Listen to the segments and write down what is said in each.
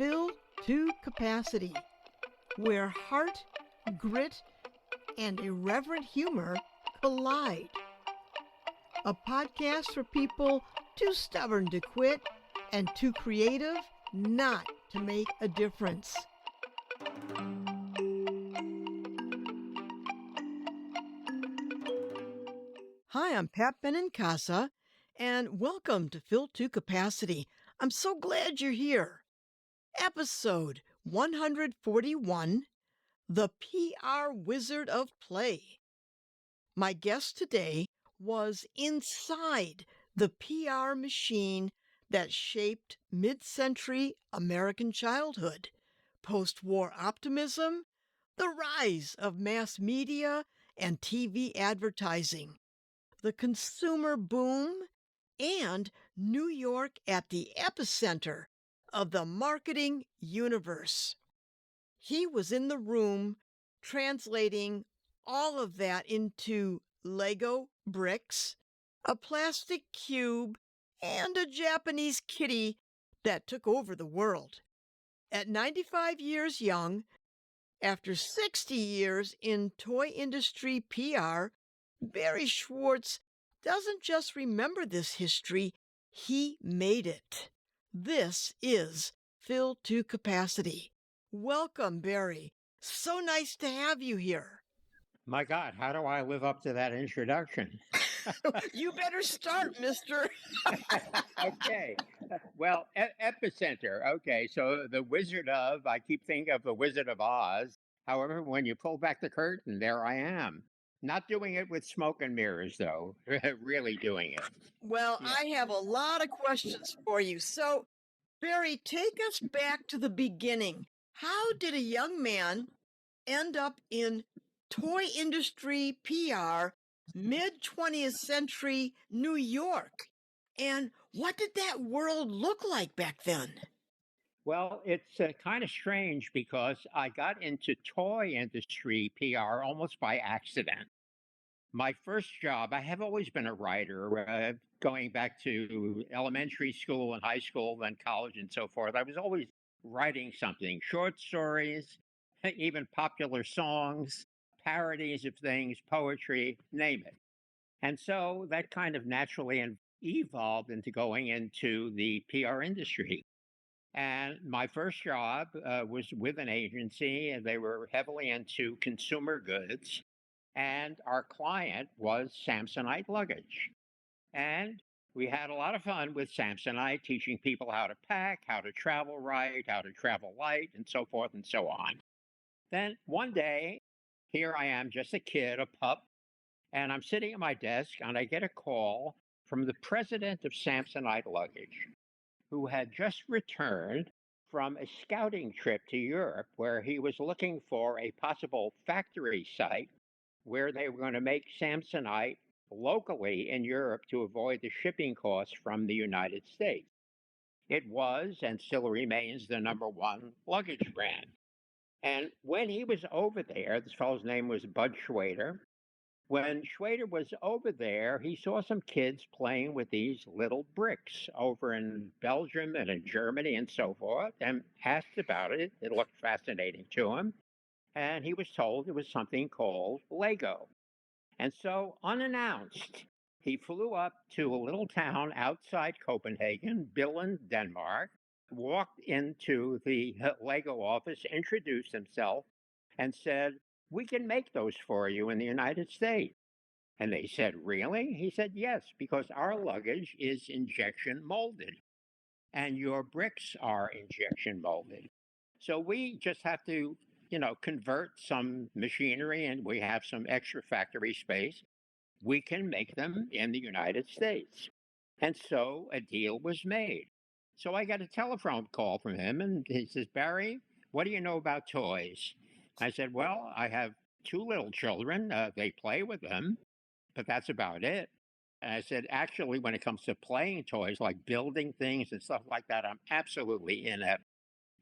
Fill to Capacity, where heart, grit, and irreverent humor collide. A podcast for people too stubborn to quit and too creative not to make a difference. Hi, I'm Pat Benincasa, and welcome to Fill to Capacity. I'm so glad you're here. Episode 141, The PR Wizard of Play. My guest today was inside the PR machine that shaped mid-century American childhood, post-war optimism, the rise of mass media and TV advertising, the consumer boom, and New York at the epicenter of the marketing universe. He was in the room translating all of that into Lego bricks, a plastic cube, and a Japanese kitty that took over the world. At 95 years young, after 60 years in toy industry PR, Barry Schwartz doesn't just remember this history, he made it. This is Fill to Capacity. Welcome, Barry. So nice to have you here. My God, how do I live up to that introduction? You better start, mister. Okay. Well, epicenter. Okay. So the Wizard of, I keep thinking of the Wizard of Oz. However, when you pull back the curtain, there I am. Not doing it with smoke and mirrors, though. Really doing it. Well, Yeah. I have a lot of questions for you. So, Barry, take us back to the beginning. How did a young man end up in toy industry PR, mid 20th century New York? And what did that world look like back then? Well, it's kind of strange because I got into toy industry PR almost by accident. My first job, I have always been a writer, going back to elementary school and high school, then college and so forth. I was always writing something, short stories, even popular songs, parodies of things, poetry, name it. And so that kind of naturally evolved into going into the PR industry. And my first job was with an agency, and they were heavily into consumer goods. And our client was Samsonite luggage. And we had a lot of fun with Samsonite, teaching people how to pack, how to travel right, how to travel light, and so forth and so on. Then one day, here I am, just a kid, a pup, and I'm sitting at my desk, and I get a call from the president of Samsonite luggage, who had just returned from a scouting trip to Europe where he was looking for a possible factory site where they were going to make Samsonite locally in Europe to avoid the shipping costs from the United States. It was and still remains the number one luggage brand. And when he was over there, this fellow's name was Bud Schwader. When Schwader was over there, he saw some kids playing with these little bricks over in Belgium and in Germany and so forth, and asked about it. It looked fascinating to him. And he was told it was something called Lego. And so, unannounced, he flew up to a little town outside Copenhagen, Billund, Denmark, walked into the Lego office, introduced himself, and said, "We can make those for you in the United States." And they said, "Really?" He said, "Yes, because our luggage is injection molded and your bricks are injection molded. So we just have to, convert some machinery and we have some extra factory space. We can make them in the United States." And so a deal was made. So I got a telephone call from him and he says, "Barry, what do you know about toys?" I said, "Well, I have two little children. They play with them, but that's about it." And I said, "Actually, when it comes to playing toys, like building things and stuff like that, I'm absolutely in it."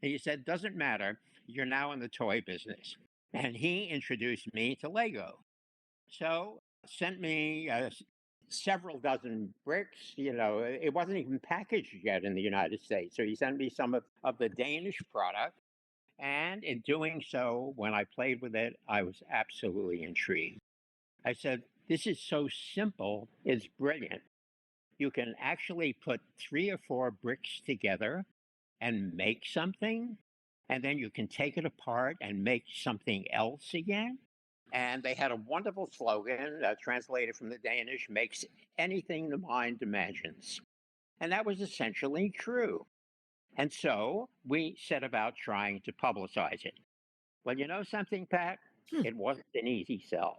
And he said, "Doesn't matter. You're now in the toy business." And he introduced me to Lego. So sent me several dozen bricks. It wasn't even packaged yet in the United States. So he sent me some of the Danish product. And in doing so, when I played with it, I was absolutely intrigued. I said, this is so simple, it's brilliant. You can actually put three or four bricks together and make something, and then you can take it apart and make something else again. And they had a wonderful slogan translated from the Danish, makes anything the mind imagines. And that was essentially true. And so we set about trying to publicize it. Well, you know something, Pat? Hmm. It wasn't an easy sell.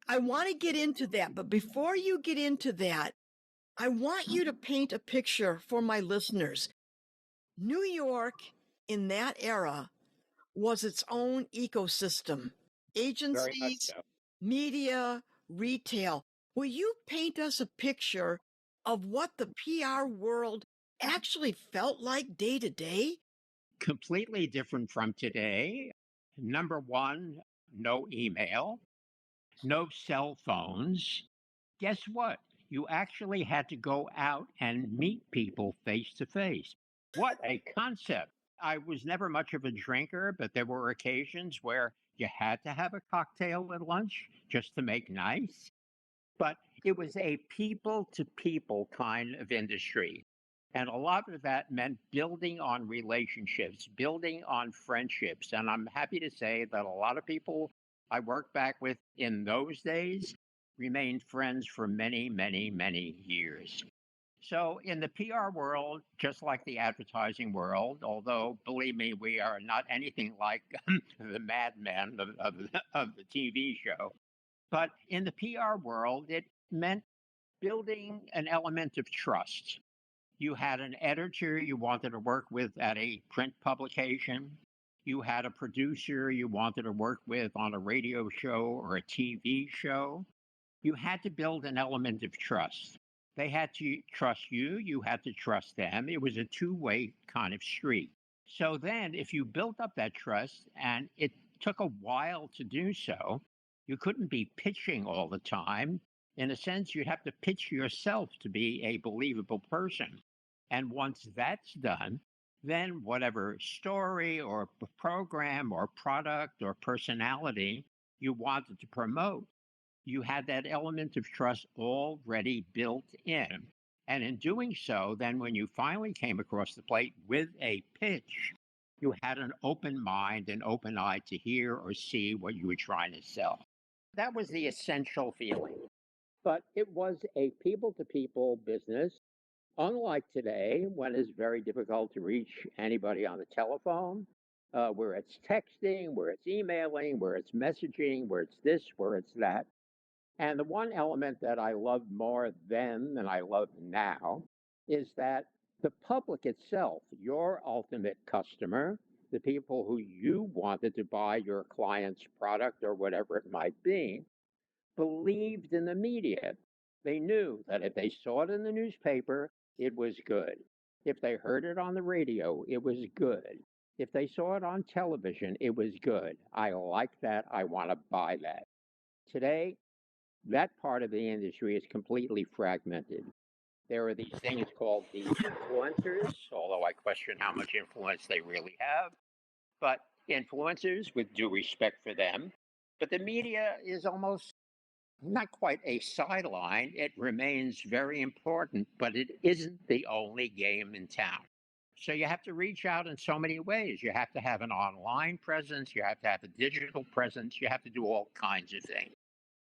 I want to get into that, but before you get into that, I want you to paint a picture for my listeners. New York in that era was its own ecosystem. Very much Agencies, so. media, retail. Will you paint us a picture of what the PR world actually felt like day to day? Completely different from today. Number one, no email, no cell phones. Guess what? You actually had to go out and meet people face to face. What a concept. I was never much of a drinker, but there were occasions where you had to have a cocktail at lunch just to make nice. But it was a people to people kind of industry. And a lot of that meant building on relationships, building on friendships. And I'm happy to say that a lot of people I worked back with in those days remained friends for many, many, many years. So, in the PR world, just like the advertising world, although believe me, we are not anything like the madmen of the TV show, but in the PR world, it meant building an element of trust. You had an editor you wanted to work with at a print publication. You had a producer you wanted to work with on a radio show or a TV show. You had to build an element of trust. They had to trust you, you had to trust them. It was a two-way kind of street. So then, if you built up that trust and it took a while to do so, you couldn't be pitching all the time. In a sense, you'd have to pitch yourself to be a believable person. And once that's done, then whatever story or program or product or personality you wanted to promote, you had that element of trust already built in. And in doing so, then when you finally came across the plate with a pitch, you had an open mind and open eye to hear or see what you were trying to sell. That was the essential feeling. But it was a people to people business, unlike today, when it's very difficult to reach anybody on the telephone, where it's texting, where it's emailing, where it's messaging, where it's this, where it's that. And the one element that I love more then than I love now is that the public itself, your ultimate customer, the people who you wanted to buy your client's product or whatever it might be, believed in the media. They knew that if they saw it in the newspaper, it was good. If they heard it on the radio, it was good. If they saw it on television, it was good. I like that. I want to buy that. Today, that part of the industry is completely fragmented. There are these things called the influencers, although I question how much influence they really have. But influencers, with due respect for them, but the media is almost not quite a sideline. It remains very important, but it isn't the only game in town. So you have to reach out in so many ways. You have to have an online presence, you have to have a digital presence, you have to do all kinds of things.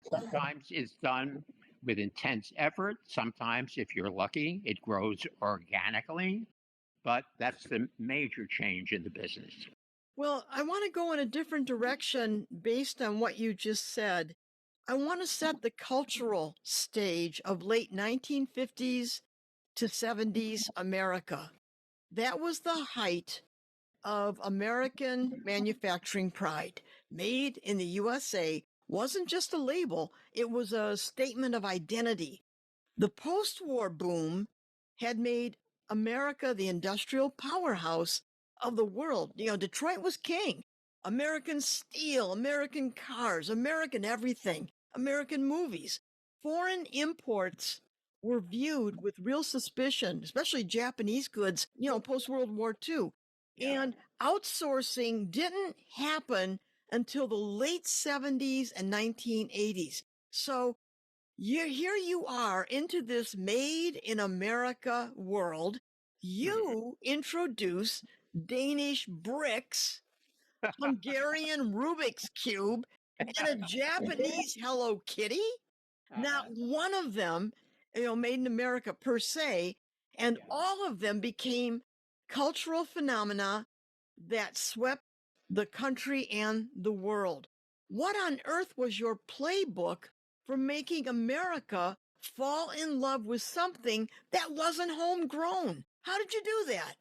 Sometimes it's done with intense effort. Sometimes, if you're lucky, it grows organically. But that's the major change in the business. Well, I want to go in a different direction based on what you just said. I want to set the cultural stage of late 1950s to 70s America. That was the height of American manufacturing pride. Made in the USA wasn't just a label, it was a statement of identity. The post war boom had made America the industrial powerhouse of the world. Detroit was king. American steel, American cars, American everything, American movies. foreign imports were viewed with real suspicion, especially Japanese goods, post World War II. Yeah. And outsourcing didn't happen until the late 70s and 1980s. So here you are into this made in America world. Mhm. You introduce Danish bricks, Hungarian Rubik's Cube, and a Japanese Hello Kitty. Not Uh-huh. one of them, made in America per se, and Yeah. all of them became cultural phenomena that swept the country and the world. What on earth was your playbook for making America fall in love with something that wasn't homegrown? How did you do that?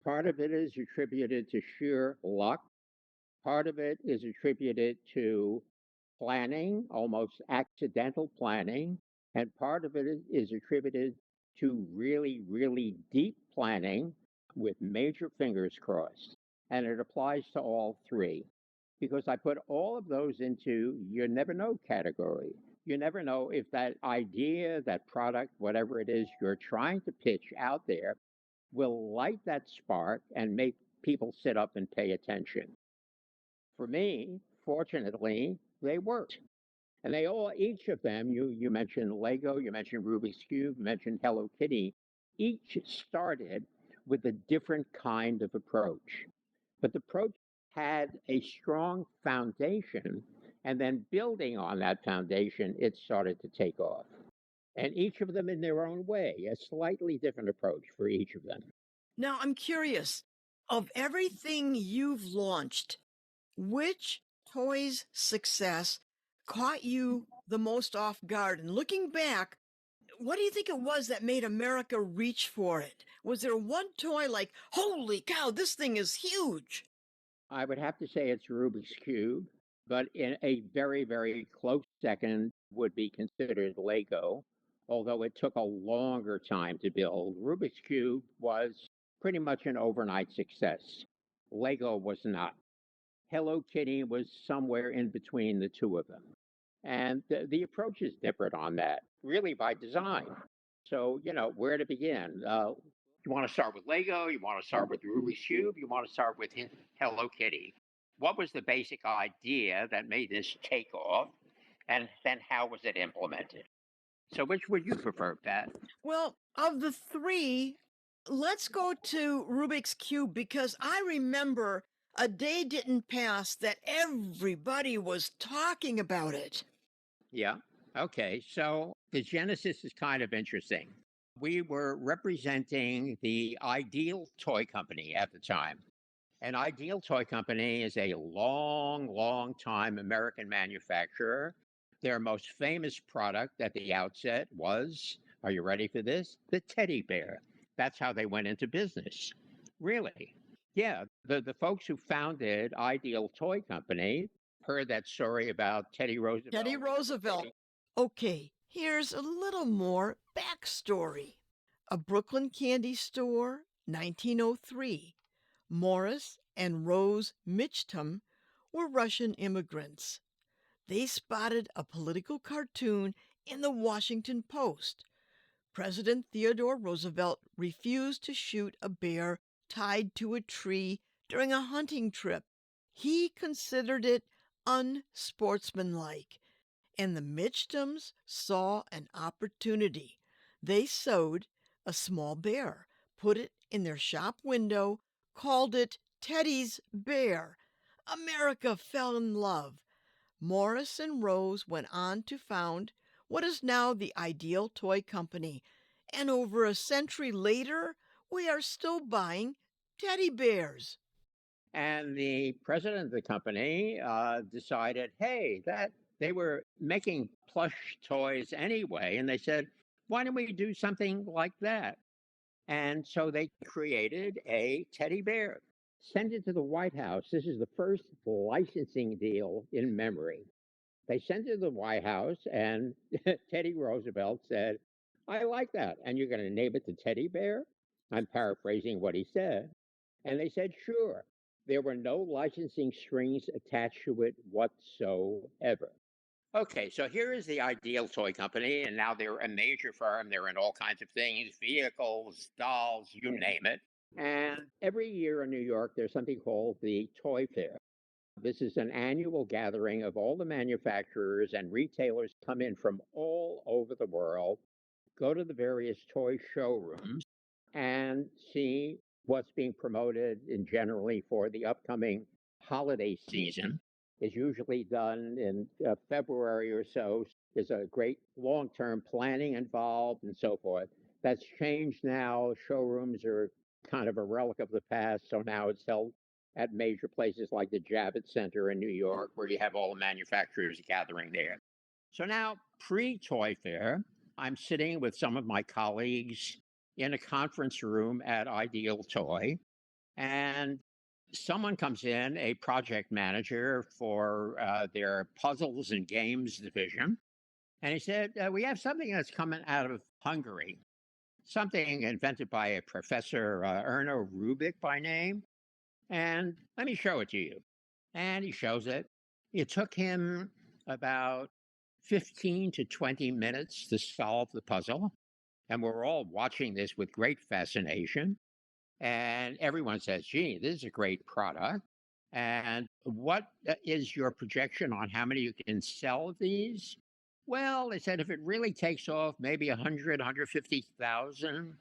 Part of it is attributed to sheer luck. Part of it is attributed to planning, almost accidental planning. And part of it is attributed to really, really deep planning with major fingers crossed. And it applies to all three because I put all of those into you never know category. You never know if that idea, that product, whatever it is you're trying to pitch out there will light that spark and make people sit up and pay attention. For me, fortunately, they worked. And they all, each of them, you mentioned Lego, you mentioned Rubik's Cube, you mentioned Hello Kitty, each started with a different kind of approach. But the approach had a strong foundation, and then building on that foundation, it started to take off. And each of them in their own way, a slightly different approach for each of them. Now, I'm curious, of everything you've launched, which toy's success caught you the most off guard? And looking back, what do you think it was that made America reach for it? Was there one toy like, holy cow, this thing is huge? I would have to say it's Rubik's Cube, but in a very, very close second would be considered Lego, although it took a longer time to build. Rubik's Cube was pretty much an overnight success. Lego was not. Hello Kitty was somewhere in between the two of them. And the approach is different on that, really by design. So, where to begin? You want to start with Lego? You want to start with Rubik's Cube? You want to start with Hello Kitty? What was the basic idea that made this take off? And then how was it implemented? So, which would you prefer, Pat? Well, of the three, let's go to Rubik's Cube because I remember a day didn't pass that everybody was talking about it. Yeah. Okay. So, the genesis is kind of interesting. We were representing the Ideal Toy Company at the time. An Ideal Toy Company is a long, long time American manufacturer. Their most famous product at the outset was, are you ready for this? The teddy bear. That's how they went into business. Really? Yeah. The folks who founded Ideal Toy Company heard that story about Teddy Teddy Roosevelt. Roosevelt. Okay, here's a little more backstory. A Brooklyn candy store, 1903. Morris and Rose Mitchum were Russian immigrants. They spotted a political cartoon in the Washington Post. President Theodore Roosevelt refused to shoot a bear tied to a tree during a hunting trip. He considered it unsportsmanlike, and the Mitchums saw an opportunity. They sewed a small bear, put it in their shop window, called it Teddy's Bear. America fell in love. Morris and Rose went on to found what is now the Ideal Toy Company, and over a century later, we are still buying teddy bears. And the president of the company decided, hey, that they were making plush toys anyway. And they said, why don't we do something like that? And so they created a teddy bear, sent it to the White House. This is the first licensing deal in memory. They sent it to the White House, and Teddy Roosevelt said, I like that. And you're going to name it the teddy bear? I'm paraphrasing what he said. And they said, sure. There were no licensing strings attached to it whatsoever. Okay, so here is the ideal toy company, and now they're a major firm. They're in all kinds of things, vehicles, dolls, you name it. And every year in New York, there's something called the Toy Fair. This is an annual gathering of all the manufacturers and retailers come in from all over the world, go to the various toy showrooms, and see what's being promoted and generally for the upcoming holiday season. Is usually done in February or so. There's a great long term planning involved and so forth. That's changed now. Showrooms are kind of a relic of the past. So now it's held at major places like the Javits Center in New York, where you have all the manufacturers gathering there. So now, pre Toy Fair, I'm sitting with some of my colleagues in a conference room at Ideal Toy, and someone comes in, a project manager for their puzzles and games division, and he said, "We have something that's coming out of Hungary, something invented by a professor, Erno Rubik by name, and let me show it to you." And he shows it. It took him about 15 to 20 minutes to solve the puzzle. And we're all watching this with great fascination. And everyone says, gee, this is a great product. And what is your projection on how many you can sell of these? Well, they said if it really takes off, maybe 100, 150,000.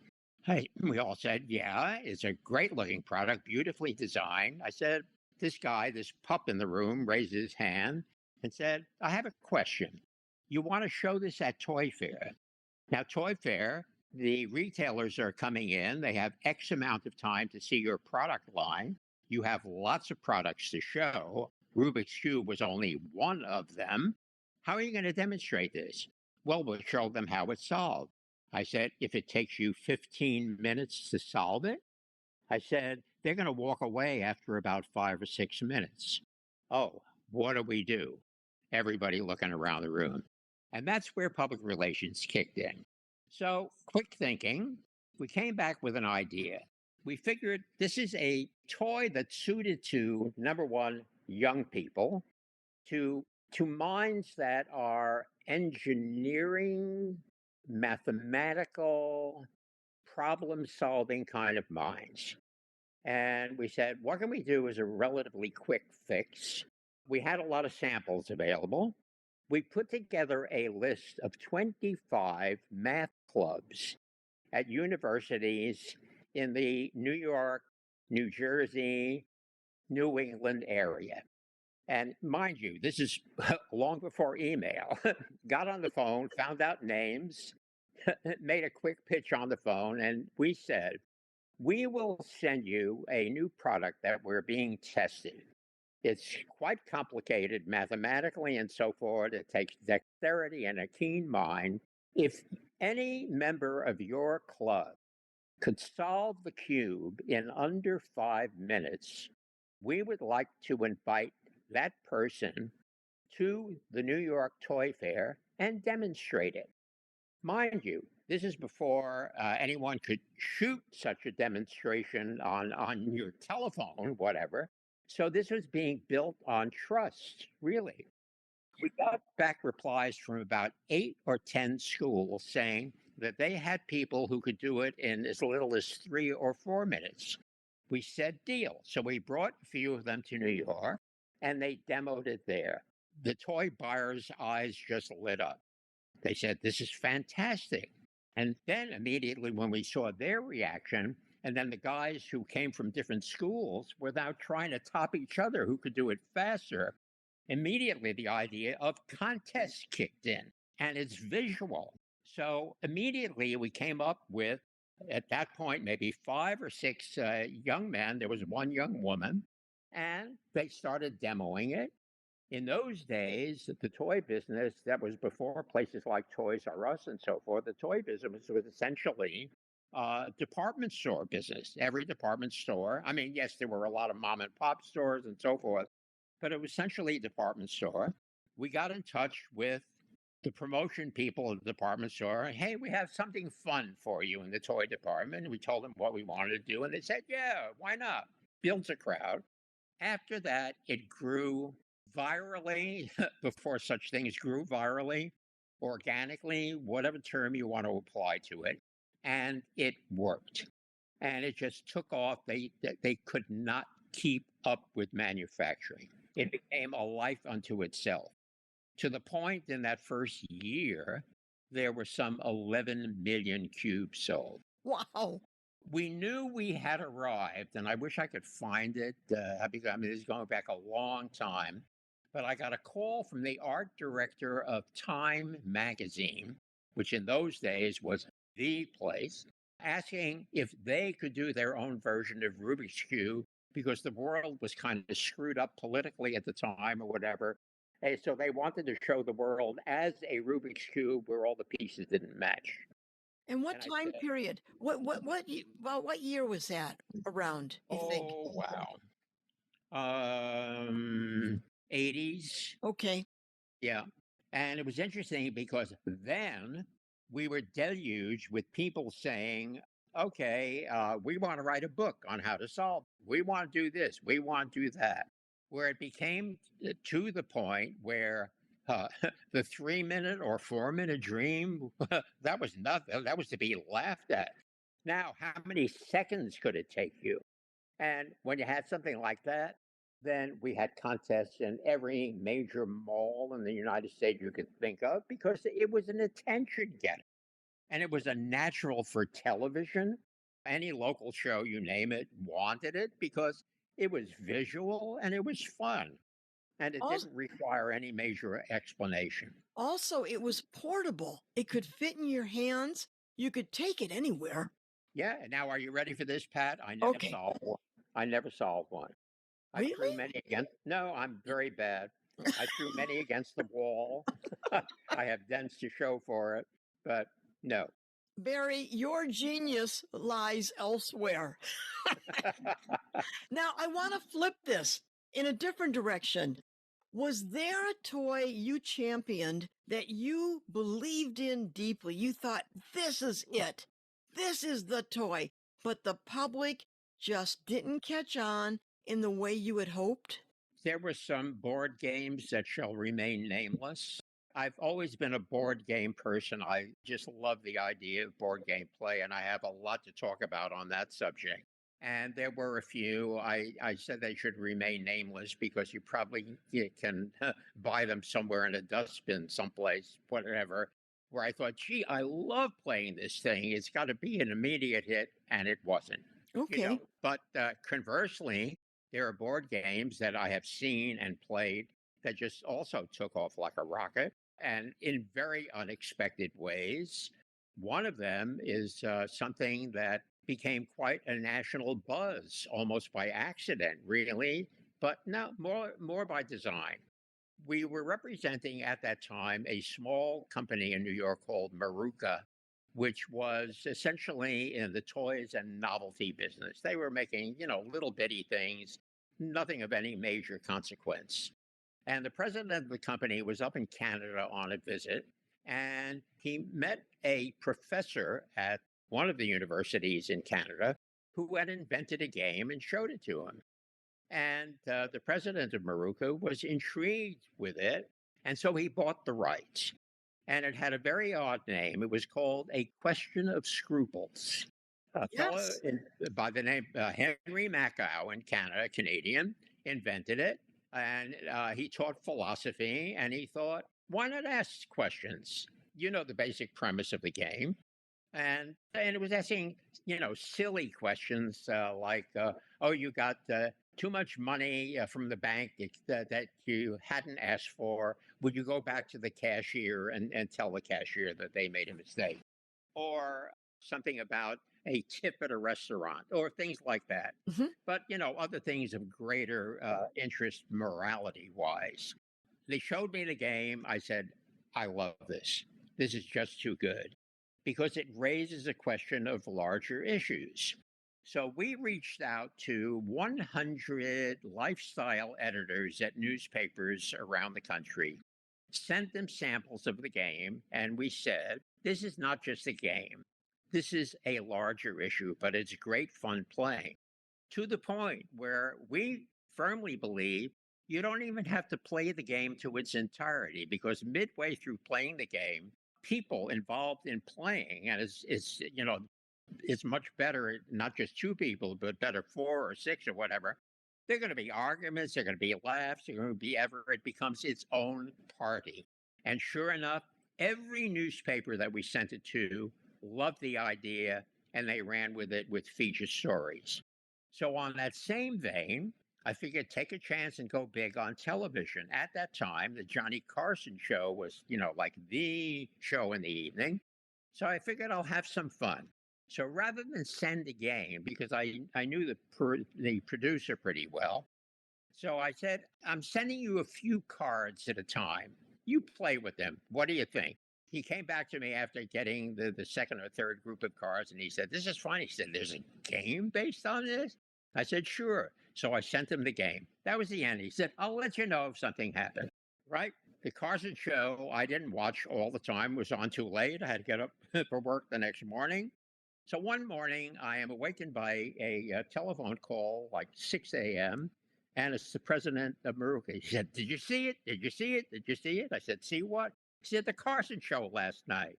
Hey, we all said, yeah, it's a great looking product, beautifully designed. I said, this guy, this pup in the room, raised his hand and said, I have a question. You want to show this at Toy Fair? Now, Toy Fair, the retailers are coming in. They have X amount of time to see your product line. You have lots of products to show. Rubik's Cube was only one of them. How are you going to demonstrate this? Well, we'll show them how it's solved. I said, if it takes you 15 minutes to solve it, I said, they're going to walk away after about 5 or 6 minutes. Oh, what do we do? Everybody looking around the room. And that's where public relations kicked in. So, quick thinking, we came back with an idea. We figured this is a toy that's suited to, number one, young people, to minds that are engineering, mathematical, problem solving kind of minds. And we said, what can we do as a relatively quick fix? We had a lot of samples available. We put together a list of 25 math clubs at universities in the New York, New Jersey, New England area. And mind you, this is long before email. Got on the phone, found out names, made a quick pitch on the phone, and we said, we will send you a new product that we're being tested. It's quite complicated mathematically and so forth. It takes dexterity and a keen mind. If any member of your club could solve the cube in under 5 minutes, we would like to invite that person to the New York Toy Fair and demonstrate it. Mind you, this is before anyone could shoot such a demonstration on your telephone, whatever. So this was being built on trust, really. We got back replies from about 8 or 10 schools saying that they had people who could do it in as little as 3 or 4 minutes. We said deal. So we brought a few of them to New York and they demoed it there. The toy buyers' eyes just lit up. They said, this is fantastic. And then immediately when we saw their reaction, and then the guys who came from different schools were now trying to top each other who could do it faster, immediately the idea of contests kicked in, and it's visual. So immediately we came up with, at that point, maybe 5 or 6 young men. There was one young woman, and they started demoing it. In those days, the toy business, that was before places like Toys R Us and so forth, the toy business was essentially department store business. Every department store, I mean, yes, there were a lot of mom and pop stores and so forth, but it was essentially a department store. We got in touch with the promotion people of the department store. Hey, we have something fun for you in the toy department. We told them what we wanted to do, and they said, yeah, why not? Builds a crowd. After that, it grew virally, before such things grew virally, organically, whatever term you want to apply to it. And it worked. And it just took off. They could not keep up with manufacturing. It became a life unto itself, to the point in that first year, there were some 11 million cubes sold. Wow. We knew we had arrived, and I wish I could find it. Because, I mean, this is going back a long time. But I got a call from the art director of Time magazine, which in those days was the place, asking if they could do their own version of Rubik's Cube because the world was kind of screwed up politically at the time or whatever. And so they wanted to show the world as a Rubik's Cube where all the pieces didn't match. And what And I time said, period? What year was that around, you think? oh, wow. 80s. Okay. Yeah. And it was interesting because then we were deluged with people saying, okay, we want to write a book on how to solve. We want to do this. We want to do that. Where it became to the point where the 3 minute or 4 minute dream, that was nothing. That was to be laughed at. Now, how many seconds could it take you? And when you had something like that, then we had contests in every major mall in the United States you could think of because it was an attention getter and it was a natural for television. Any local show, you name it, wanted it because it was visual and it was fun and it Also, didn't require any major explanation. also, it was portable. It could fit in your hands. You could take it anywhere. Yeah. Now, are you ready for this, Pat? I never Okay. solved one. I never solved one. I Really? threw many against. No, I'm very bad. I threw many against the wall. I have dents to show for it, but no. Barry, your genius lies elsewhere. Now, I want to flip this in a different direction. Was there a toy you championed that you believed in deeply? You thought, this is it. This is the toy. But the public just didn't catch on in the way you had hoped? There were some board games that shall remain nameless. I've always been a board game person. I just love the idea of board game play, and I have a lot to talk about on that subject. And there were a few. I said they should remain nameless because you can buy them somewhere in a dustbin someplace, whatever. Where I thought, gee, I love playing this thing. It's got to be an immediate hit, and it wasn't. Okay. But conversely, there are board games that I have seen and played that just also took off like a rocket and in very unexpected ways. One of them is something that became quite a national buzz almost by accident, really, but no, more by design. We were representing at that time a small company in New York called Maruka, which was essentially in the toys and novelty business. They were making, little bitty things, nothing of any major consequence. And the president of the company was up in Canada on a visit, and he met a professor at one of the universities in Canada who had invented a game and showed it to him. And the president of Maruka was intrigued with it. And so he bought the rights. And it had a very odd name. It was called A Question of Scruples. A fellow Yes. by the name Henry Macau in Canada, Canadian, invented it. And he taught philosophy. And he thought, why not ask questions? You know the basic premise of the game. And it was asking, silly questions like, oh, you got too much money from the bank that you hadn't asked for. Would you go back to the cashier and tell the cashier that they made a mistake? Or something about a tip at a restaurant or things like that. Mhm. But, other things of greater interest morality wise. They showed me the game. I said, I love this. This is just too good because it raises a question of larger issues. So we reached out to 100 lifestyle editors at newspapers around the country, sent them samples of the game, and we said, this is not just a game. This is a larger issue, but it's great fun playing to the point where we firmly believe you don't even have to play the game to its entirety because midway through playing the game, people involved in playing, and it's much better, not just two people, but better four or six or whatever. There are going to be arguments, there are going to be laughs, there are going to be ever, it becomes its own party. And sure enough, every newspaper that we sent it to loved the idea and they ran with it with feature stories. So, on that same vein, I figured take a chance and go big on television. At that time, the Johnny Carson show was, like the show in the evening. So I figured I'll have some fun. So rather than send a game, because I knew the producer pretty well, so I said, I'm sending you a few cards at a time. You play with them. What do you think? He came back to me after getting the second or third group of cards and he said, This is fun. He said, There's a game based on this? I said, Sure. So I sent him the game. That was the end. He said, I'll let you know if something happened. Right? The Carson show, I didn't watch all the time, was on too late. I had to get up for work the next morning. So one morning, I am awakened by a telephone call like 6 a.m. And it's the president of Maruka. He said, Did you see it? Did you see it? Did you see it? I said, See what? He said, The Carson show last night.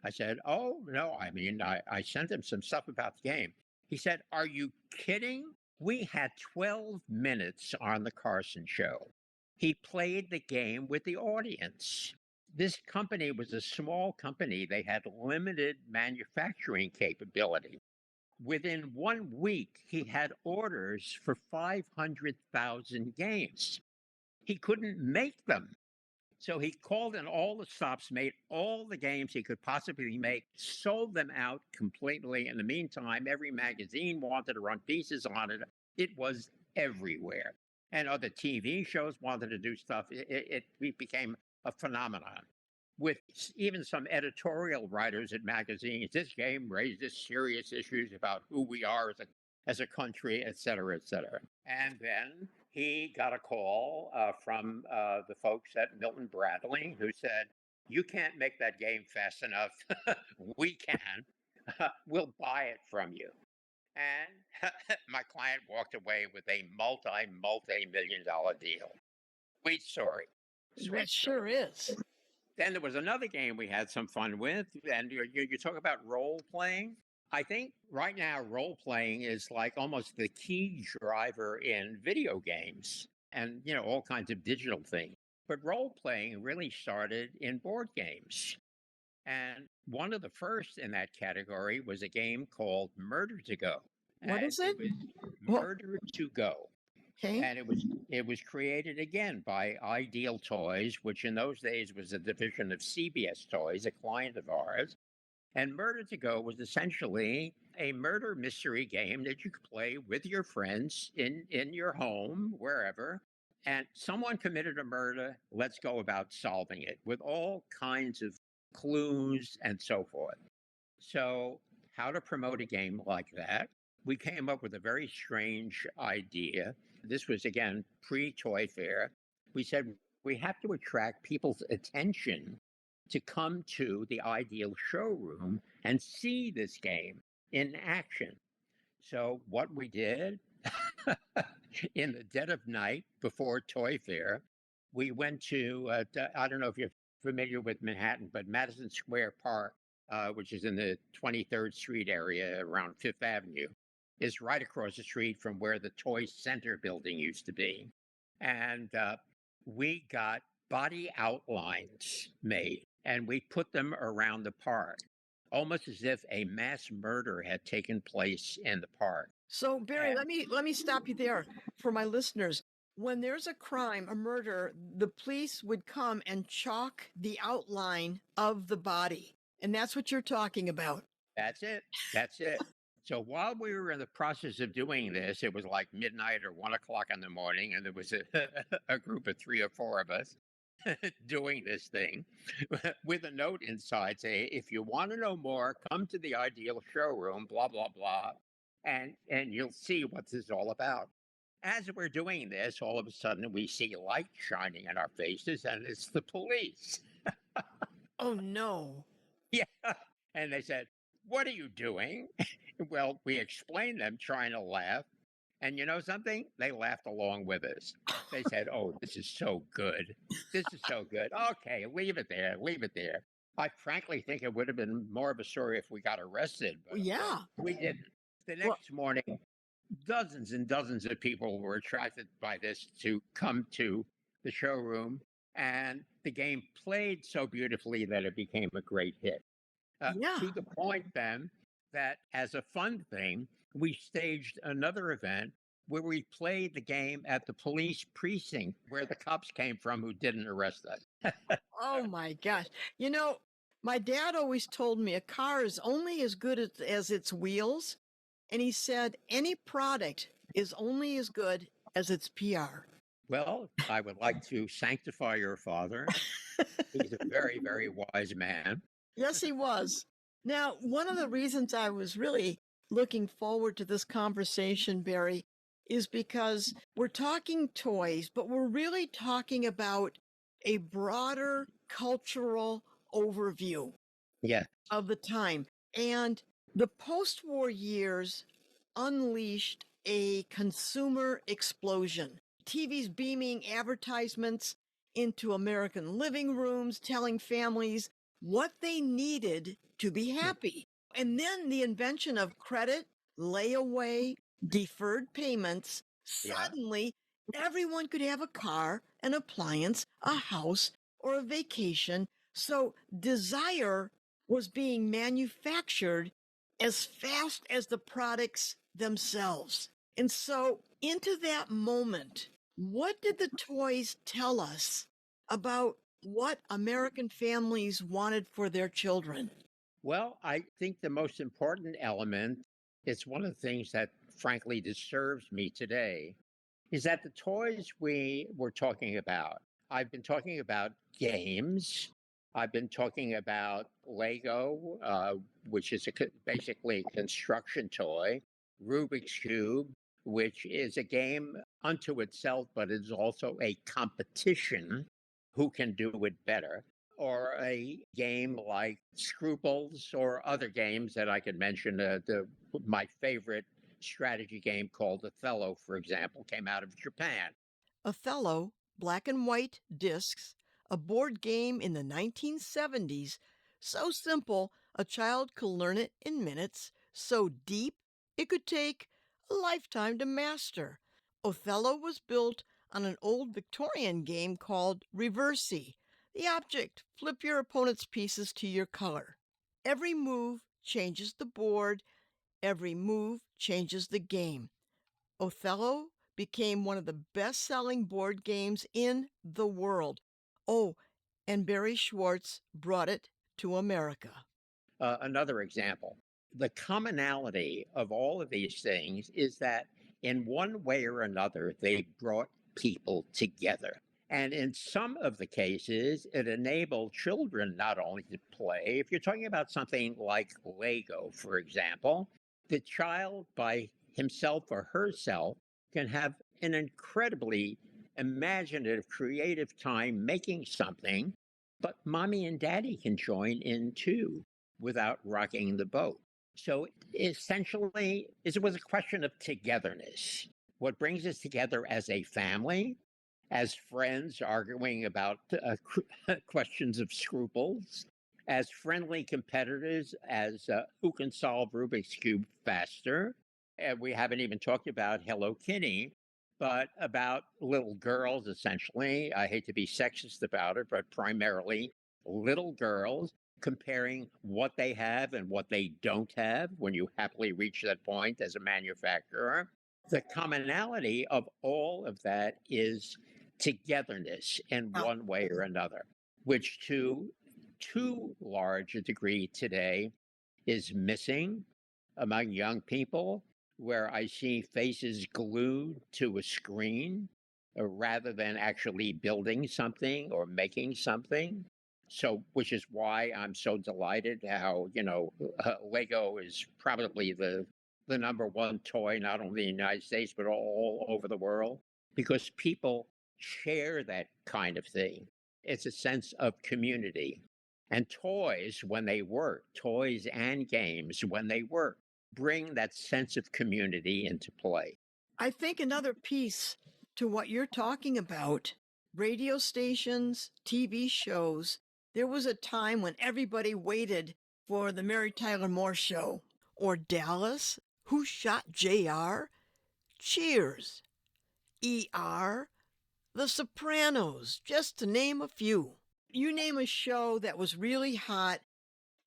I said, Oh, no. I mean, I sent him some stuff about the game. He said, Are you kidding? We had 12 minutes on the Carson show. He played the game with the audience. This company was a small company. They had limited manufacturing capability. Within 1 week, he had orders for 500,000 games. He couldn't make them. So he called in all the stops, made all the games he could possibly make, sold them out completely. In the meantime, every magazine wanted to run pieces on it. It was everywhere. And other TV shows wanted to do stuff. It became a phenomenon. With even some editorial writers at magazines, this game raises serious issues about who we are as a country, et cetera, et cetera. And then he got a call from the folks at Milton Bradley who said, You can't make that game fast enough. We can. We'll buy it from you. And my client walked away with a multi-million-dollar deal. Sweet story. That Sweet story. sure is. Then there was another game we had some fun with, and you talk about role playing. I think right now role playing is like almost the key driver in video games and all kinds of digital things. But role playing really started in board games. And one of the first in that category was a game called Murder to Go. What And is it it? was Well, Murder to Go. okay. And it was created again by Ideal Toys, which in those days was a division of CBS Toys, a client of ours. And Murder to Go was essentially a murder mystery game that you could play with your friends in your home, wherever. And someone committed a murder. Let's go about solving it with all kinds of clues and so forth. So, how to promote a game like that? We came up with a very strange idea. This was, again, pre Toy Fair. We said we have to attract people's attention to come to the Ideal showroom and see this game in action. So, what we did in the dead of night before Toy Fair, we went to, I don't know if you're familiar with Manhattan, but Madison Square Park, which is in the 23rd Street area around Fifth Avenue, is right across the street from where the Toy Center building used to be. And we got body outlines made and we put them around the park, almost as if a mass murder had taken place in the park. So Barry, let me stop you there for my listeners. When there's a crime, a murder, the police would come and chalk the outline of the body. And that's what you're talking about. That's it. That's it. So while we were in the process of doing this, it was like midnight or 1 o'clock in the morning, and there was a group of 3 or 4 of us doing this thing with a note inside saying, if you want to know more, come to the Ideal showroom, blah, blah, blah, and you'll see what this is all about. As we're doing this, all of a sudden we see light shining in our faces, and it's the police. Oh, no. Yeah. And they said, What are you doing? Well, we explained them, trying to laugh. And you know something? They laughed along with us. They said, "Oh, this is so good. This is so good. Okay, leave it there. Leave it there." I frankly think it would have been more of a story if we got arrested, but of course Yeah. we didn't. The Well, next morning, dozens and dozens of people were attracted by this to come to the showroom, and the game played so beautifully that it became a great hit. yeah. To the point, then, that as a fun thing, we staged another event where we played the game at the police precinct where the cops came from who didn't arrest us. Oh my gosh. You know, my dad always told me a car is only as good as its wheels. And he said any product is only as good as its PR. Well, I would like to sanctify your father. He's a very, very wise man. Yes, he was. Now, one of the reasons I was really looking forward to this conversation, Barry, is because we're talking toys, but we're really talking about a broader cultural overview Yeah, of the time. And the post war years unleashed a consumer explosion. TV's beaming advertisements into American living rooms, telling families what they needed to be happy. And then the invention of credit, layaway, deferred payments. yeah. Suddenly, everyone could have a car, an appliance, a house, or a vacation. So desire was being manufactured as fast as the products themselves. And so, into that moment, what did the toys tell us about what American families wanted for their children? Well, I think the most important element is one of the things that frankly disturbs me today is that the toys we were talking about, I've been talking about games. I've been talking about Lego, which is basically a construction toy, Rubik's Cube, which is a game unto itself, but is also a competition who can do it better, or a game like Scruples or other games that I could mention. My favorite strategy game called Othello, for example, came out of Japan. Othello, black and white discs, a board game in the 1970s, so simple a child could learn it in minutes, so deep it could take a lifetime to master. Othello was built on an old Victorian game called Reversi. The object, flip your opponent's pieces to your color. Every move changes the board, every move changes the game. Othello became one of the best-selling board games in the world. Oh, and Barry Schwartz brought it to America. Another example, the commonality of all of these things is that in one way or another, they brought people together. And in some of the cases, it enabled children not only to play, if you're talking about something like Lego, for example, the child by himself or herself can have an incredibly imaginative, creative time making something, but mommy and daddy can join in too without rocking the boat. So essentially, it was a question of togetherness. What brings us together as a family, as friends arguing about questions of scruples, as friendly competitors, as who can solve Rubik's Cube faster. And we haven't even talked about Hello Kitty, but about little girls, essentially. I hate to be sexist about it, but primarily little girls comparing what they have and what they don't have when you happily reach that point as a manufacturer. The commonality of all of that is togetherness in Now, one way or another, which to too large a degree today is missing among young people, where I see faces glued to a screen rather than actually building something or making something. So, which is why I'm so delighted how, Lego is probably the number one toy, not only in the United States, but all over the world, because people share that kind of thing. It's a sense of community. And toys, when they work, toys and games, when they work, bring that sense of community into play. I think another piece to what you're talking about, radio stations, TV shows, there was a time when everybody waited for the Mary Tyler Moore Show or Dallas, Who Shot JR, Cheers, ER, The Sopranos, just to name a few. You name a show that was really hot,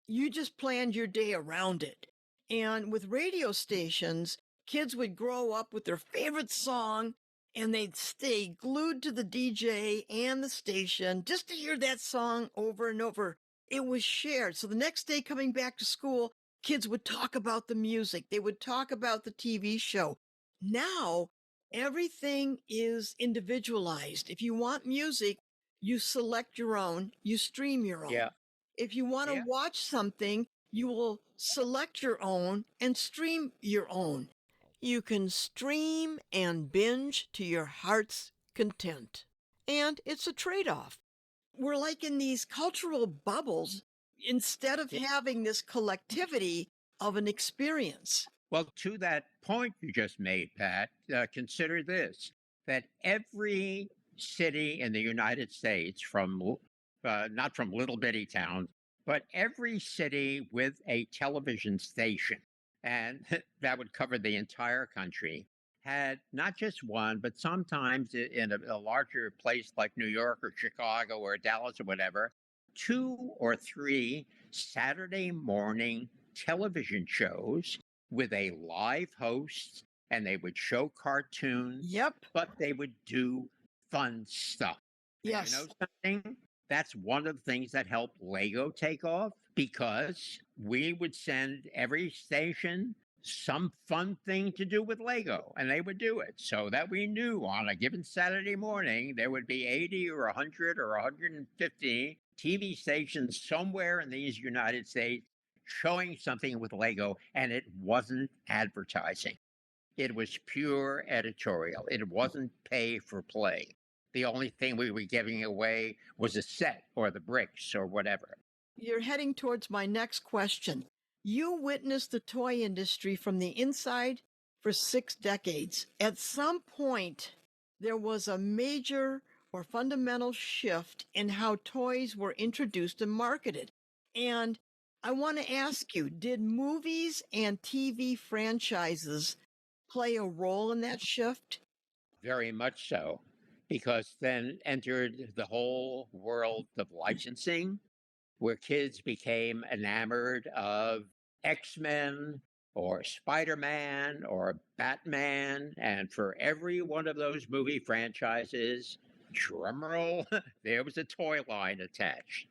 you just planned your day around it. And with radio stations, kids would grow up with their favorite song and they'd stay glued to the DJ and the station just to hear that song over and over. It was shared. So the next day coming back to school, kids would talk about the music, they would talk about the TV show. Now, everything is individualized. If you want music, you select your own, you stream your Yeah. own. If you want to Yeah. watch something, you will select your own and stream your own. You can stream and binge to your heart's content. And it's a trade off. We're like in these cultural bubbles instead of Yeah. having this collectivity of an experience. Well, to that point you just made, Pat, consider this that every city in the United States, not from little bitty towns, but every city with a television station, and that would cover the entire country, had not just one, but sometimes in a larger place like New York or Chicago or Dallas or whatever, two or three Saturday morning television shows with a live host, and they would show cartoons, Yep. but they would do fun stuff. And you Yes. know something? That's one of the things that helped Lego take off because we would send every station some fun thing to do with Lego, and they would do it so that we knew on a given Saturday morning there would be 80 or 100 or 150 TV stations somewhere in these United States showing something with Lego, and it wasn't advertising. It was pure editorial. It wasn't pay for play. The only thing we were giving away was a set or the bricks or whatever. You're heading towards my next question. You witnessed the toy industry from the inside for 6 decades. At some point, there was a major or fundamental shift in how toys were introduced and marketed. And I want to ask you, did movies and TV franchises play a role in that shift? Very much so, because then entered the whole world of licensing, where kids became enamored of X-Men or Spider-Man or Batman. And for every one of those movie franchises, drumroll, there was a toy line attached.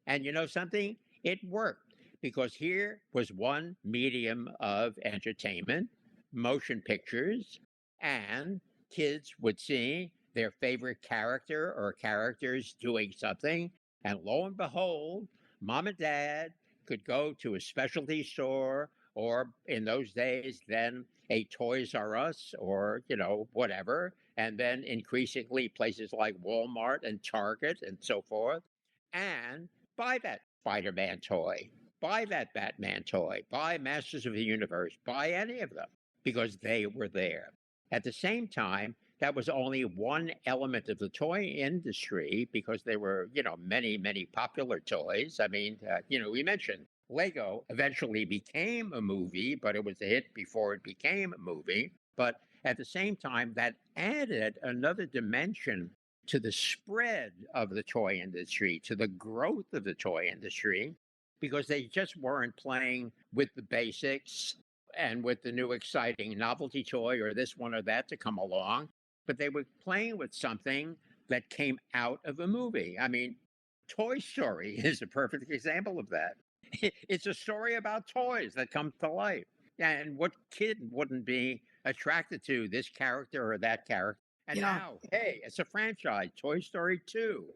And you know something? It worked because here was one medium of entertainment, motion pictures, and kids would see their favorite character or characters doing something. And lo and behold, mom and dad could go to a specialty store or in those days, then a Toys R Us or, whatever. And then increasingly places like Walmart and Target and so forth. And buy that Spider Man toy, buy that Batman toy, buy Masters of the Universe, buy any of them because they were there. At the same time, that was only one element of the toy industry because there were, many, many popular toys. I mean, we mentioned Lego eventually became a movie, but it was a hit before it became a movie. But at the same time, that added another dimension to the spread of the toy industry, to the growth of the toy industry, because they just weren't playing with the basics and with the new exciting novelty toy or this one or that to come along, but they were playing with something that came out of a movie. I mean, Toy Story is a perfect example of that. It's a story about toys that come to life. And what kid wouldn't be attracted to this character or that character? And Yeah. now, hey, it's a franchise, Toy Story 2.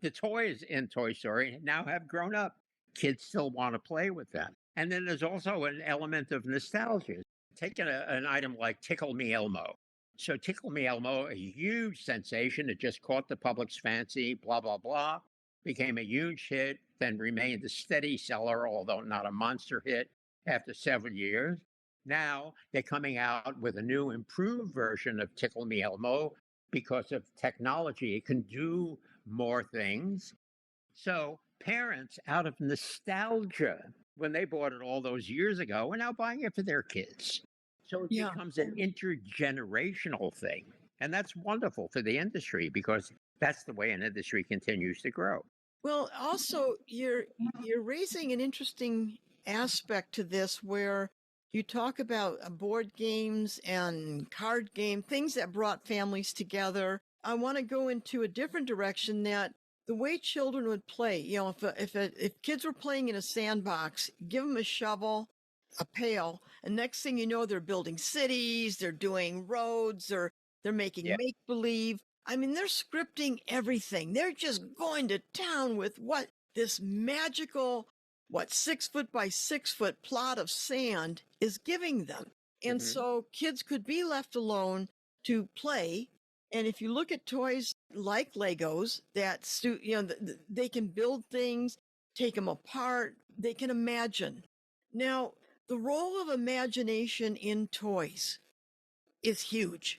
The toys in Toy Story now have grown up. Kids still want to play with them. And then there's also an element of nostalgia. Take an item like Tickle Me Elmo. So, Tickle Me Elmo, a huge sensation. It just caught the public's fancy, blah, blah, blah. Became a huge hit, then remained a steady seller, although not a monster hit after several years. Now they're coming out with a new improved version of Tickle Me Elmo because of technology. It can do more things. So parents, out of nostalgia, when they bought it all those years ago, are now buying it for their kids. So it Yeah. becomes an intergenerational thing. And that's wonderful for the industry because that's the way an industry continues to grow. Well, also you're raising an interesting aspect to this where you talk about board games and card game things that brought families together. I want to go into a different direction that the way children would play, if kids were playing in a sandbox, give them a shovel, a pail, and next thing you know, they're building cities, they're doing roads, or they're making Yeah. make believe. I mean, they're scripting everything. They're just going to town with what this magical, 6 foot by 6 foot plot of sand is giving them. And Hmm. so kids could be left alone to play. And if you look at toys like Legos, they can build things, take them apart, they can imagine. Now, the role of imagination in toys is huge.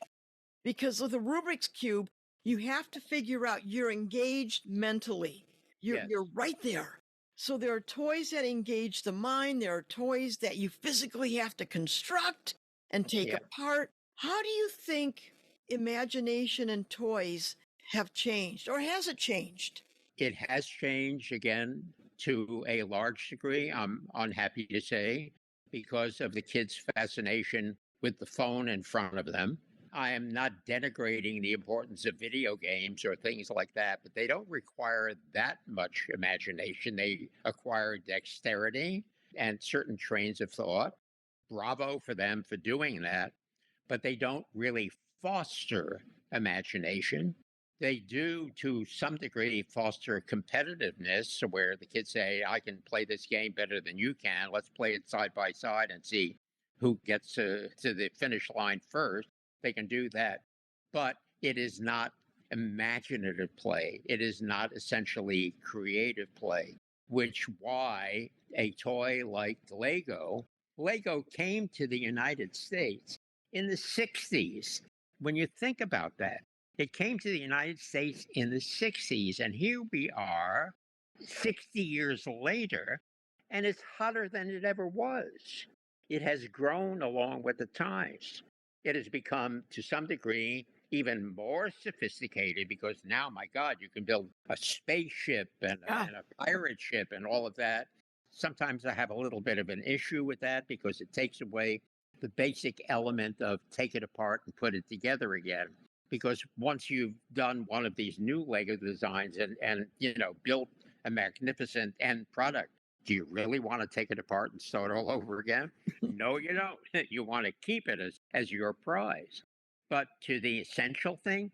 Because with a Rubik's Cube, you have to figure out you're engaged mentally. You're Yes. right there. So there are toys that engage the mind. There are toys that you physically have to construct and take Yeah. apart. How do you think imagination and toys have changed, or has it changed? It has changed again to a large degree, I'm unhappy to say, because of the kids' fascination with the phone in front of them. I am not denigrating the importance of video games or things like that, but they don't require that much imagination. They acquire dexterity and certain trains of thought. Bravo for them for doing that, but they don't really foster imagination. They do, to some degree, foster competitiveness where the kids say, I can play this game better than you can. Let's play it side by side and see who gets to the finish line first. They can do that. But it is not imaginative play. It is not essentially creative play, which why a toy like Lego came to the United States in the 60s. When you think about that, it came to the United States in the 60s, and here we are 60 years later, and it's hotter than it ever was. It has grown along with the times. It has become, to some degree, even more sophisticated because now, my God, you can build a spaceship Yeah. and a pirate ship and all of that. Sometimes I have a little bit of an issue with that because it takes away the basic element of take it apart and put it together again. Because once you've done one of these new Lego designs and built a magnificent end product, do you really want to take it apart and start all over again? No, you don't. You want to keep it as your prize. But to the essential thing,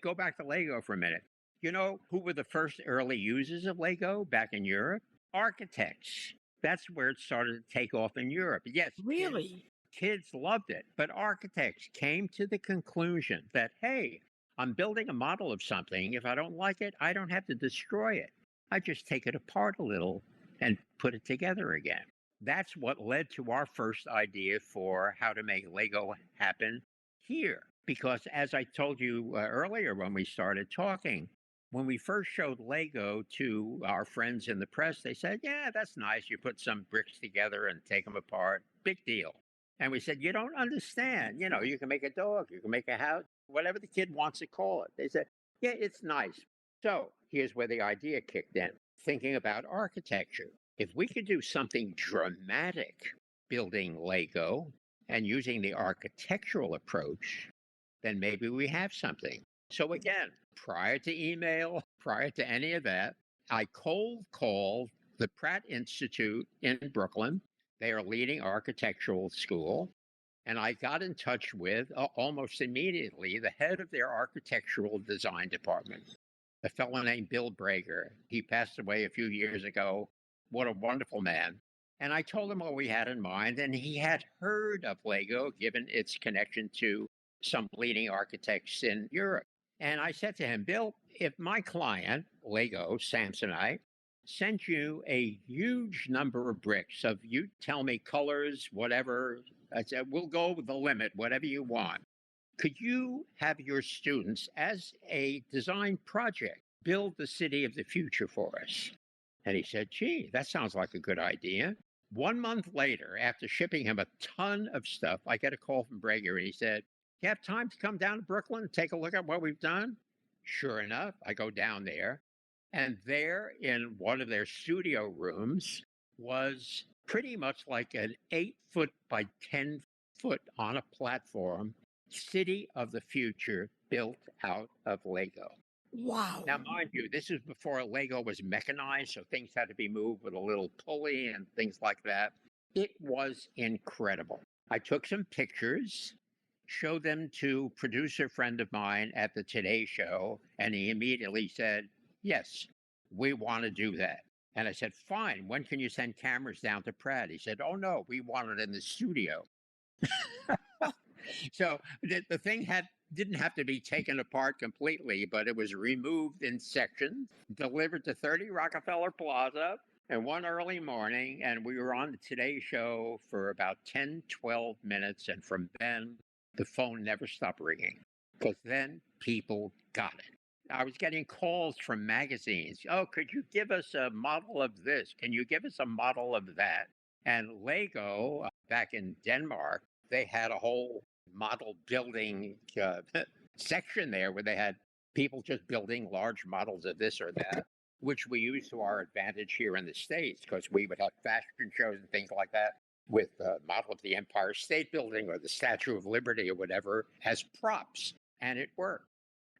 go back to Lego for a minute. You know who were the first early users of Lego back in Europe? Architects. That's where it started to take off in Europe. Yes, Really? kids loved it, but architects came to the conclusion that, hey, I'm building a model of something. If I don't like it, I don't have to destroy it. I just take it apart a little and put it together again. That's what led to our first idea for how to make Lego happen here. Because as I told you earlier when we started talking, when we first showed Lego to our friends in the press, they said, yeah, that's nice. You put some bricks together and take them apart. Big deal. And we said, you don't understand. You can make a dog, you can make a house, whatever the kid wants to call it. They said, yeah, it's nice. So here's where the idea kicked in thinking about architecture. If we could do something dramatic building Lego and using the architectural approach, then maybe we have something. So again, prior to email, prior to any of that, I cold called the Pratt Institute in Brooklyn. They are a leading architectural school. And I got in touch with almost immediately the head of their architectural design department, a fellow named Bill Brager. He passed away a few years ago. What a wonderful man. And I told him what we had in mind, and he had heard of Lego, given its connection to some leading architects in Europe. And I said to him, Bill, if my client, Lego, Samsonite, sent you a huge number of bricks of you tell me colors, whatever. I said, we'll go with the limit, whatever you want. Could you have your students, as a design project, build the city of the future for us? And he said, gee, that sounds like a good idea. 1 month later, after shipping him a ton of stuff, I get a call from Brager and he said, you have time to come down to Brooklyn and take a look at what we've done? Sure enough, I go down there. And there in one of their studio rooms was pretty much like an 8 foot by 10 foot on a platform city of the future built out of Lego. Wow. Now, mind you, this is before Lego was mechanized, so things had to be moved with a little pulley and things like that. It was incredible. I took some pictures, showed them to a producer friend of mine at the Today Show, and he immediately said, yes, we want to do that. And I said, fine, when can you send cameras down to Pratt? He said, oh, no, we want it in the studio. So the thing didn't have to be taken apart completely, but it was removed in sections, delivered to 30 Rockefeller Plaza, and one early morning, and we were on the Today Show for about 10, 12 minutes, and from then, the phone never stopped ringing, because then people got it. I was getting calls from magazines. Oh, could you give us a model of this? Can you give us a model of that? And Lego, back in Denmark, they had a whole model building section there where they had people just building large models of this or that, which we use to our advantage here in the States, because we would have fashion shows and things like that with the model of the Empire State Building or the Statue of Liberty or whatever as props, and it worked.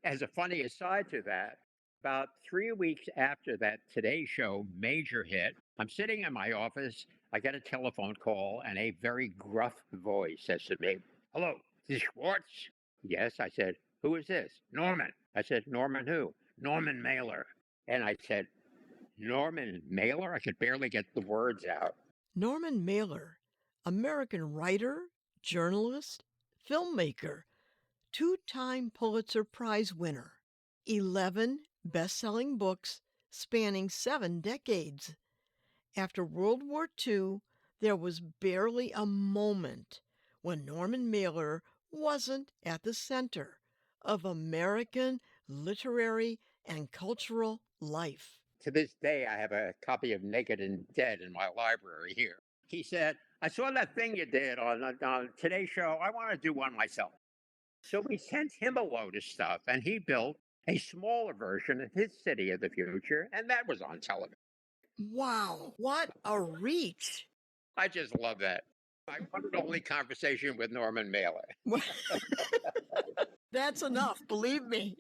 As a funny aside to that, about 3 weeks after that Today Show major hit, I'm sitting in my office. I get a telephone call, and a very gruff voice says to me, hello, is this Schwartz? Yes. I said, who is this? Norman. I said, Norman who? Norman Mailer. And I said, Norman Mailer? I could barely get the words out. Norman Mailer, American writer, journalist, filmmaker, two-time Pulitzer Prize winner, 11 best-selling books spanning 7 decades. After World War II, there was barely a moment when Norman Mailer wasn't at the center of American literary and cultural life. To this day, I have a copy of Naked and Dead in my library here. He said, I saw that thing you did on Today's Show. I want to do one myself. So we sent him a load of stuff, and he built a smaller version of his city of the future, and that was on television. Wow, what a reach! I just love that. My one and only conversation with Norman Mailer. That's enough, believe me.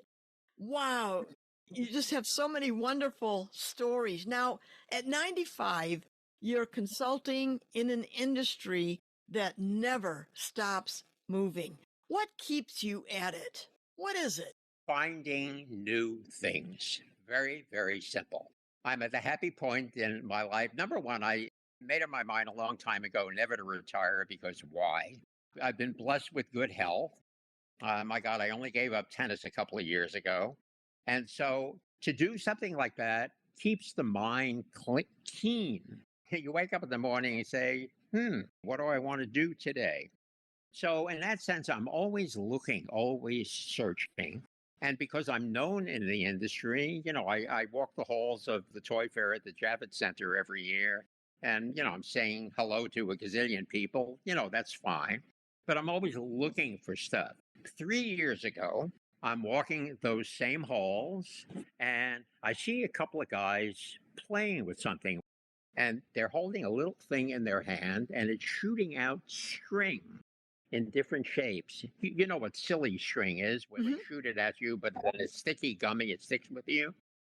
Wow, you just have so many wonderful stories. Now, at 95, you're consulting in an industry that never stops moving. What keeps you at it? What is it? Finding new things. Very, very simple. I'm at the happy point in my life. Number one, I made up my mind a long time ago never to retire, because why? I've been blessed with good health. My God, I only gave up tennis a couple of years ago. And so to do something like that keeps the mind keen. You wake up in the morning and say, what do I want to do today? So in that sense, I'm always looking, always searching. And because I'm known in the industry, I walk the halls of the toy fair at the Javits Center every year. And, I'm saying hello to a gazillion people. That's fine. But I'm always looking for stuff. 3 years ago, I'm walking those same halls, and I see a couple of guys playing with something. And they're holding a little thing in their hand, and it's shooting out string in different shapes. You know what silly string is, when they shoot it at you, but then it's sticky gummy, it sticks with you.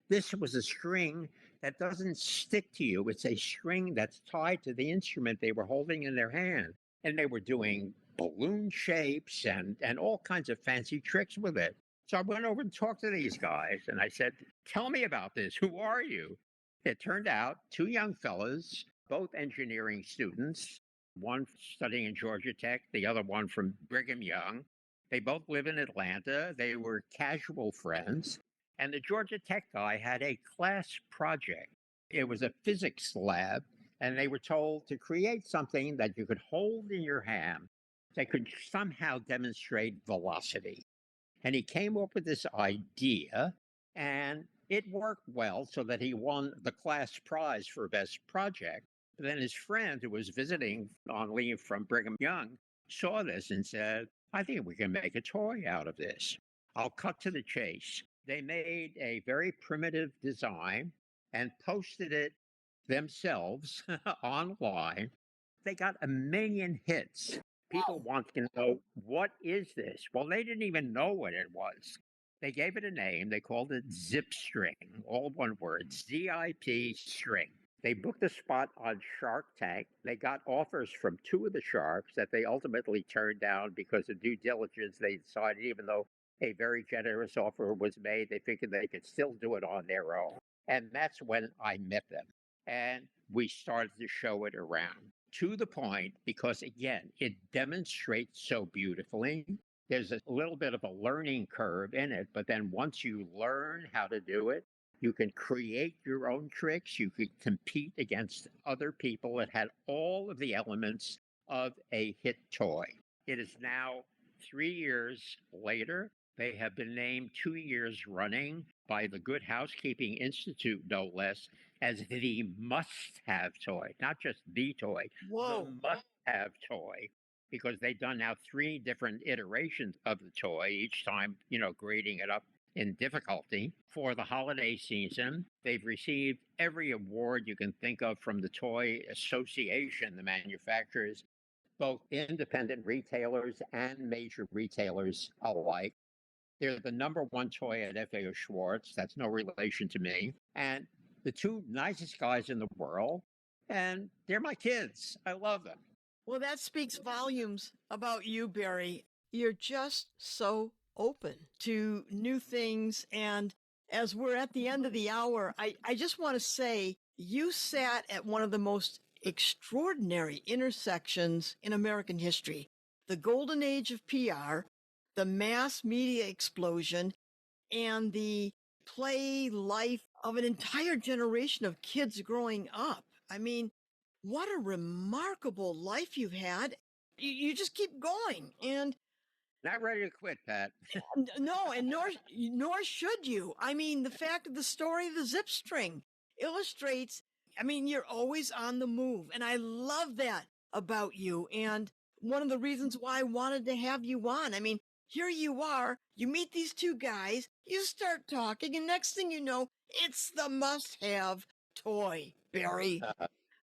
This was a string that doesn't stick to you. It's a string that's tied to the instrument they were holding in their hand. And they were doing balloon shapes and all kinds of fancy tricks with it. So I went over and talked to these guys, and I said, tell me about this. Who are you? It turned out 2 young fellas, both engineering students, one studying in Georgia Tech, the other one from Brigham Young. They both live in Atlanta. They were casual friends. And the Georgia Tech guy had a class project. It was a physics lab, and they were told to create something that you could hold in your hand that could somehow demonstrate velocity. And he came up with this idea, and it worked well so that he won the class prize for best project. But then his friend, who was visiting on leave from Brigham Young, saw this and said, I think we can make a toy out of this. I'll cut to the chase. They made a very primitive design and posted it themselves online. They got a million hits. People Wow. want to know, what is this? Well, they didn't even know what it was. They gave it a name. They called it Zip String, all one word, ZIP string. They booked a spot on Shark Tank. They got offers from two of the sharks that they ultimately turned down because of due diligence. They decided, even though a very generous offer was made, they figured they could still do it on their own. And that's when I met them. And we started to show it around to the point because, again, it demonstrates so beautifully. There's a little bit of a learning curve in it, but then once you learn how to do it, you can create your own tricks. You could compete against other people. It had all of the elements of a hit toy. It is now 3 years later. They have been named 2 years running by the Good Housekeeping Institute, no less, as the must-have toy, not just the toy, the Whoa. must-have toy, because they've done now 3 different iterations of the toy, each time, grading it up in difficulty for the holiday season. They've received every award you can think of from the Toy Association, the manufacturers, both independent retailers and major retailers alike. They're the number one toy at FAO Schwartz. That's no relation to me. And the two nicest guys in the world. And they're my kids. I love them. Well, that speaks volumes about you, Barry. You're just so open to new things. And as we're at the end of the hour, I just want to say you sat at one of the most extraordinary intersections in American history, the golden age of PR, the mass media explosion, and the play life of an entire generation of kids growing up. I mean, what a remarkable life you've had. You just keep going. And Not ready to quit, Pat. no, and nor should you. I mean, the fact of the story of the zip string illustrates, I mean, you're always on the move. And I love that about you. And one of the reasons why I wanted to have you on. I mean, here you are, you meet these two guys, you start talking, and next thing you know, it's the must have toy, Barry.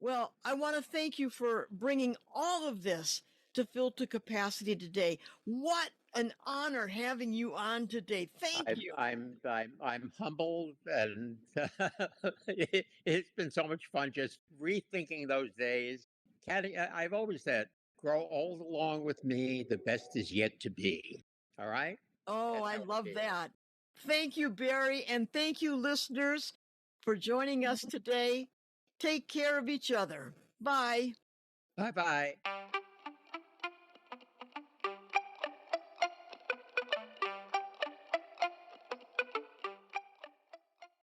Well, I want to thank you for bringing all of this to Fill to Capacity today. What an honor having you on today. Thank I'm you. I'm I'm humbled, and it's been so much fun just rethinking those days. Caddy, I've always said, grow old along with me. The best is yet to be. All right, Oh, that's I how I love feel. that. Thank you, Barry, and thank you, listeners, for joining us today. Take care of each other. Bye. Bye bye.